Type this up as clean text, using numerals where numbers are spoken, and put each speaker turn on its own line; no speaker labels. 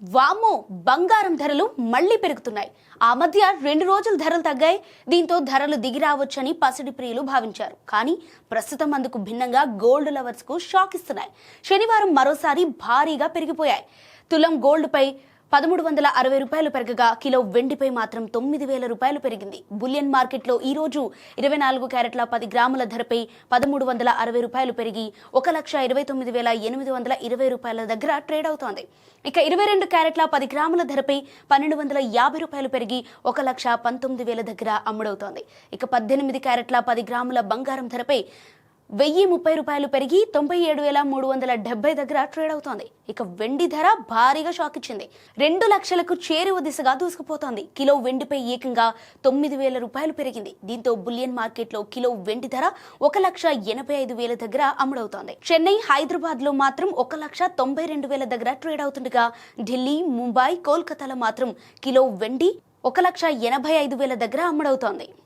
వామ్మో, బంగారం ధరలు మళ్లీ పెరుగుతున్నాయి. ఆ మధ్య 2 రోజులు ధరలు తగ్గాయి. దీంతో ధరలు దిగి రావచ్చని పసిడి ప్రియులు భావించారు. కానీ ప్రస్తుతం అందుకు భిన్నంగా గోల్డ్ లవర్స్ కు షాక్ ఇస్తున్నాయి. శనివారం మరోసారి భారీగా పెరిగిపోయాయి. తులం గోల్డ్ పై 1360 రూపాయలు పెరగగా కిలో వెండిపై మాత్రం 9000 రూపాయలు పెరిగింది. బులియన్ మార్కెట్లో ఈ రోజు 24 క్యారెట్ల 10 గ్రాముల ధరపై 1360 రూపాయలు పెరిగి 1,29,820 రూపాయల దగ్గర ట్రేడ్ అవుతోంది. ఇక 22 క్యారెట్ల 10 గ్రాముల ధరపై 1250 రూపాయలు పెరిగి 1,19,000 దగ్గర అమ్ముడవుతోంది. ఇక 18 క్యారెట్ల 10 గ్రాముల బంగారం ధరపై 1030 రూపాయలు పెరిగి 97,370 దగ్గర ట్రేడ్ అవుతోంది. ఇక వెండి ధర భారీగా షాక్ ఇచ్చింది. 2 లక్షలకు చేరువ దిశగా దూసుకుపోతోంది. కిలో వెండిపై ఏకంగా 9,000 రూపాయలు పెరిగింది. దీంతో బులియన్ మార్కెట్ లో కిలో వెండి ధర 1,85,000 దగ్గర అమ్ముడవుతోంది. చెన్నై, హైదరాబాద్ లో మాత్రం 1,92,000 దగ్గర ట్రేడ్ అవుతుండగా ఢిల్లీ, ముంబై, కోల్కతాలో మాత్రం కిలో వెండి 1,85,000 దగ్గర అమ్ముడవుతోంది.